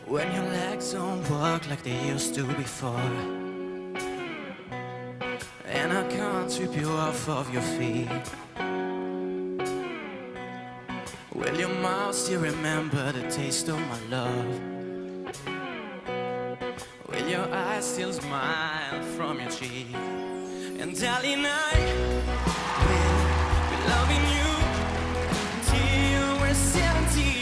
When your legs don't work like they used to before, and I can't sweep you off of your feet, will your mouth still remember the taste of my love? Will your eyes still smile from your cheek? And darling, I will be loving you till we're 17.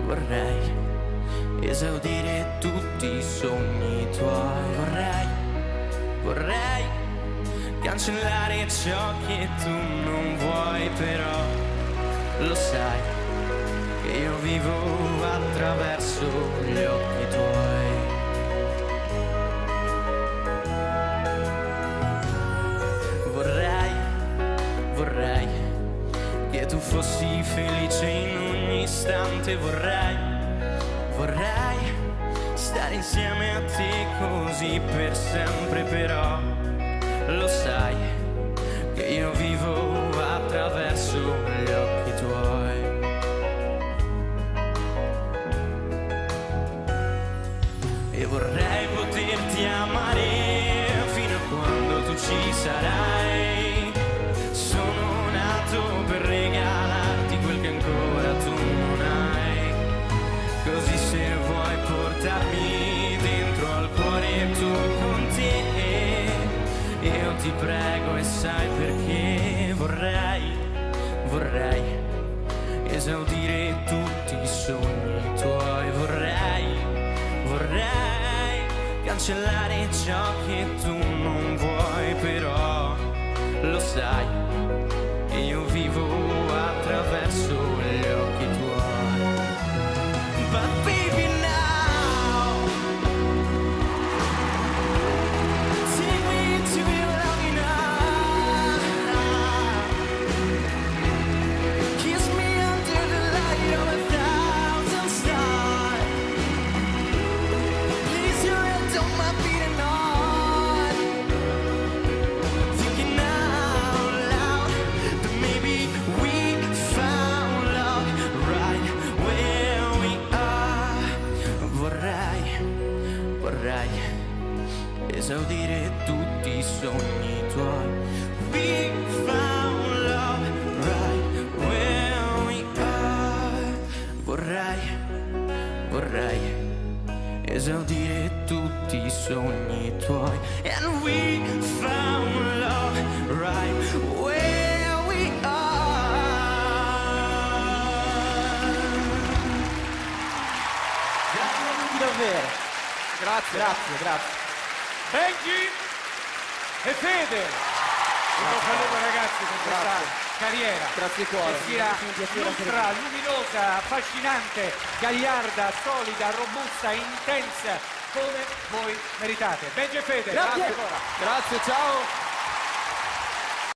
Vorrei esaudire tutti i sogni tuoi, vorrei cancellare ciò che tu non vuoi, però lo sai che io vivo attraverso gli occhi tuoi. Vorrei che tu fossi felice in ogni istante, vorrei stare insieme a te così per sempre, però lo sai che io vivo attraverso gli occhi tuoi. E vorrei poterti amare fino a quando tu ci sarai. Sono nato per regalarti quel che ancora tu non hai, così se vuoi portarmi dentro al cuore tu con te, io ti prego e sai perché vorrei esaudire tutti i sogni tuoi, vorrei cancellare ciò che tu non vuoi, però lo sai che io vivo attraverso gli occhi tuoi. But baby now, take me into your loving arms, kiss me under the light of 1,000 stars, place your hand on my beating heart, thinking out loud that maybe we found love right where we are. Vorrei esaudire tutti i sogni tuoi. We found love right where we are. Vorrei esaudire tutti i sogni tuoi. And we found love right where we are. Grazie a tutti davvero. Grazie. Benji e Fede. Un saluto ragazzi per questa carriera. Grazie cuore. Che sia Un piacere essere ultra luminosa, affascinante, gagliarda, solida, robusta, intensa, come voi meritate. Benji e Fede, Grazie. ancora. Grazie, ciao.